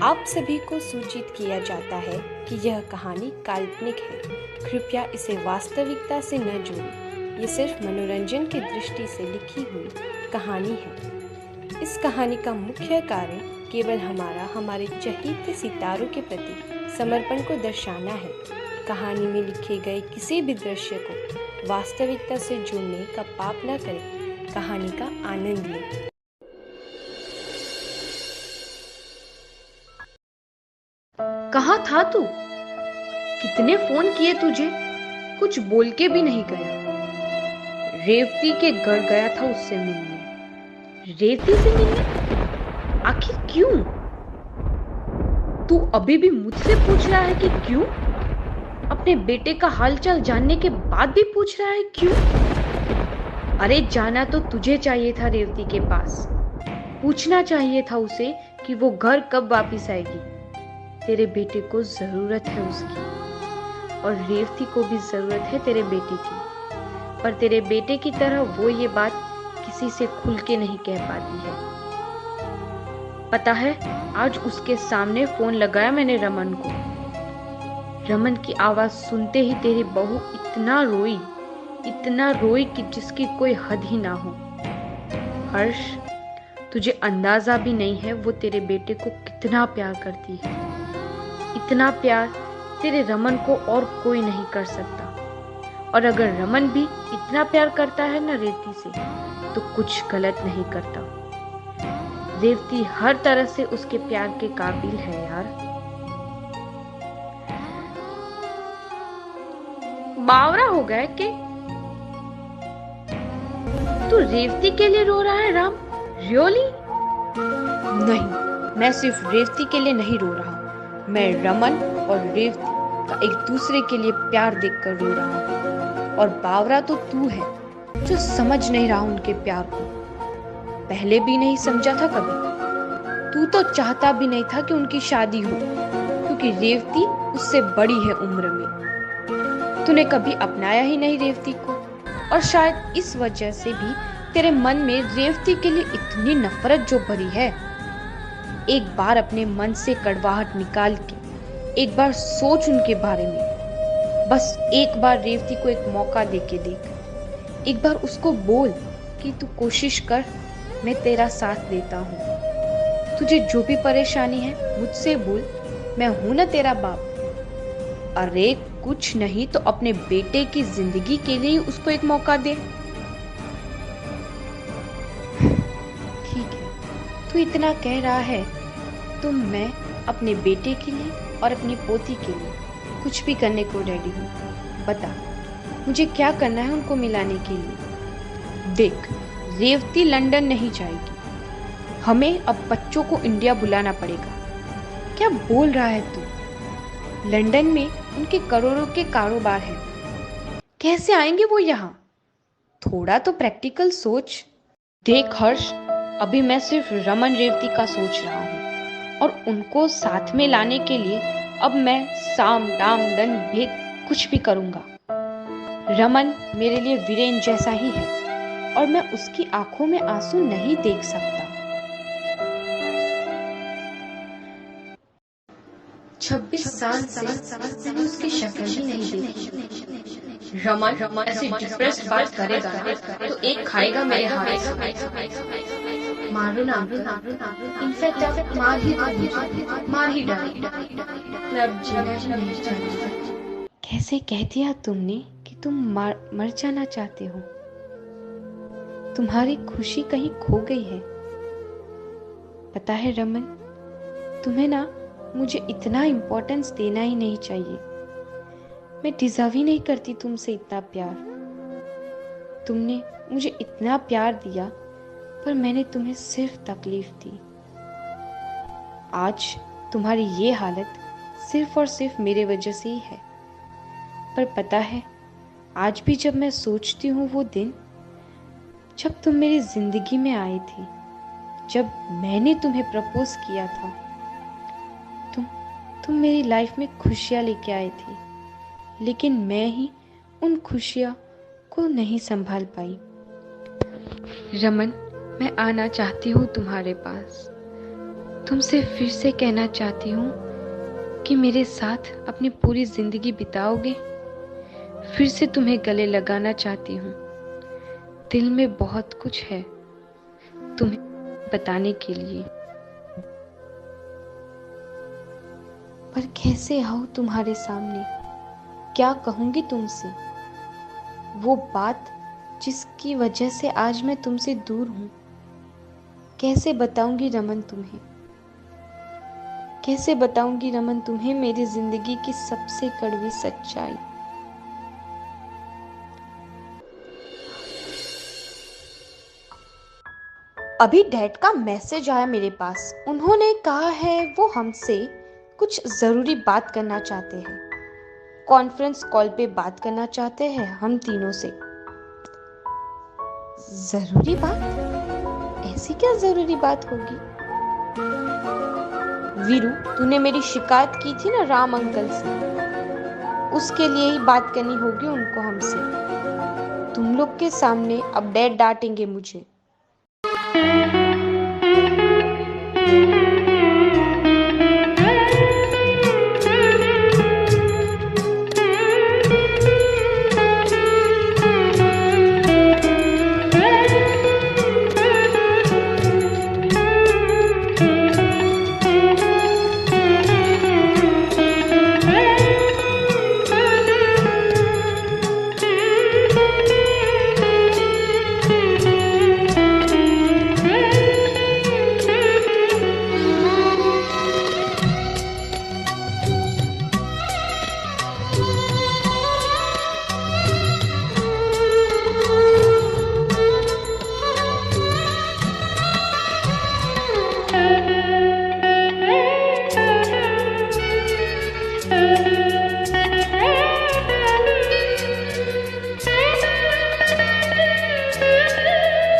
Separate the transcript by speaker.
Speaker 1: आप सभी को सूचित किया जाता है कि यह कहानी काल्पनिक है। कृपया इसे वास्तविकता से न जोड़ें। ये सिर्फ मनोरंजन की दृष्टि से लिखी हुई कहानी है। इस कहानी का मुख्य कारण केवल हमारे चहेते सितारों के प्रति समर्पण को दर्शाना है। कहानी में लिखे गए किसी भी दृश्य को वास्तविकता से जोड़ने का पाप न करें। कहानी का आनंद लें।
Speaker 2: कहाँ था तू? कितने फोन किए तुझे, कुछ बोल के भी नहीं गया। रेवती के घर गया था उससे मिलने। रेवती से मिलने? आखिर क्यों? तू अभी भी मुझसे पूछ रहा है कि क्यों? अपने बेटे का हालचाल जानने के बाद भी पूछ रहा है क्यों? अरे जाना तो तुझे चाहिए था रेवती के पास। पूछना चाहिए था उसे कि वो घर कब वापिस आएगी। तेरे बेटे को जरूरत है उसकी, और रेवती को भी जरूरत है तेरे बेटे की। पर तेरे बेटे की तरह वो ये बात किसी से खुल के नहीं कह पाती है। पता है, आज उसके सामने फोन लगाया मैंने रमन को। रमन की आवाज सुनते ही तेरी बहू इतना रोई कि जिसकी कोई हद ही ना हो। हर्ष, तुझे अंदाजा भी नहीं है वो तेरे बेटे को कितना प्यार करती है। इतना प्यार तेरे रमन को और कोई नहीं कर सकता। और अगर रमन भी इतना प्यार करता है ना रेवती से, तो कुछ गलत नहीं करता। रेवती हर तरह से उसके प्यार के काबिल है यार। बावरा हो गया कि तू रेवती के लिए रो रहा है राम? रियली?
Speaker 1: नहीं, मैं सिर्फ रेवती के लिए नहीं रो रहा। मैं रमन और रेवती का एक दूसरे के लिए प्यार देखकर रो रहा हूँ। और बावरा तो तू है जो समझ नहीं रहा उनके प्यार को। पहले भी नहीं समझा था कभी। तू तो चाहता भी नहीं था कि उनकी शादी हो, क्योंकि रेवती उससे बड़ी है उम्र में। तूने कभी अपनाया ही नहीं रेवती को, और शायद इस वजह से भी तेरे मन में रेवती के लिए इतनी नफरत जो भरी है। एक बार अपने मन से कड़वाहट निकाल के एक बार सोच उनके बारे में। बस एक बार रेवती को एक मौका दे के देख। एक बार उसको बोल कि तू कोशिश कर, मैं तेरा साथ देता हूँ। तुझे जो भी परेशानी है मुझसे बोल, मैं हूं ना तेरा बाप। अरे कुछ नहीं तो अपने बेटे की जिंदगी के लिए उसको एक मौका दे। ठीक है, तू इतना कह रहा है तो मैं अपने बेटे के लिए और अपनी पोती के लिए कुछ भी करने को रेडी हूँ। बता, मुझे क्या करना है उनको मिलाने के लिए। देख, रेवती लंदन नहीं जाएगी। हमें अब बच्चों को इंडिया बुलाना पड़ेगा। क्या बोल रहा है तू? लंदन में उनके करोड़ों के कारोबार हैं। कैसे आएंगे वो यहाँ? थोड़ा तो प्रैक्टिकल सोच। देख हर्ष, अभी मैं सिर्फ रमन रेवती का सोच रहा हूँ, और उनको साथ में लाने के लिए अब मैं साम दाम दंड भेद कुछ भी करूंगा। रमन मेरे लिए वीरेन जैसा ही है, और मैं उसकी आंखों में आंसू नहीं देख सकता।
Speaker 2: 26 साल से मैंने उसकी शक्ल ही नहीं देखी। रमन ऐसी डिप्रेस्ड बात करेगा तो एक खाएगा मेरे हाथ से। मारो ना, इनफैक्ट आप मार ही डालो। मैं अब जीना ही नहीं चाहती।
Speaker 1: कैसे कह दिया तुमने कि तुम मर जाना चाहते हो? तुम्हारी खुशी कहीं खो गई है। पता है रमन, तुम्हें ना मुझे इतना इम्पोर्टेंस देना ही नहीं चाहिए। मैं डिजर्व ही नहीं करती तुमसे इतना प्यार। तुमने मुझे इतना प्यार दिया, पर मैंने तुम्हें सिर्फ तकलीफ दी। आज तुम्हारी ये हालत सिर्फ और सिर्फ मेरे वजह से ही है। पर पता है, आज भी जब मैं सोचती हूँ वो दिन जब तुम मेरी जिंदगी में आए थे, जब मैंने तुम्हें प्रपोज किया था, तुम मेरी लाइफ में खुशियाँ लेके आए थे, लेकिन मैं ही उन खुशियों को नहीं संभाल पाई। रमन, मैं आना चाहती हूँ तुम्हारे पास,
Speaker 2: तुमसे फिर से कहना चाहती हूँ कि मेरे साथ अपनी पूरी जिंदगी बिताओगे। फिर से तुम्हें गले लगाना चाहती हूँ। दिल में बहुत कुछ है तुम्हें बताने के लिए,
Speaker 1: पर कैसे आऊं तुम्हारे सामने? क्या कहूंगी तुमसे? वो बात जिसकी वजह से आज मैं तुमसे दूर हूं। कैसे बताऊंगी रमन तुम्हें? कैसे बताऊंगी रमन तुम्हें मेरी जिंदगी की सबसे कड़वी सच्चाई? अभी डैड का मैसेज आया मेरे पास। उन्होंने कहा है वो हमसे कुछ ज़रूरी बात करना चाहते हैं। कॉन्फ्रेंस कॉल पे बात करना चाहते हैं हम तीनों से। ज़रूरी बात? ऐसी क्या ज़रूरी बात होगी? वीरू, तूने मेरी शिकायत की थी ना राम अंकल से, उसके लिए ही बात करनी होगी उनको हमसे। तुम लोग के सामने अब डैड डांटेंगे मुझे।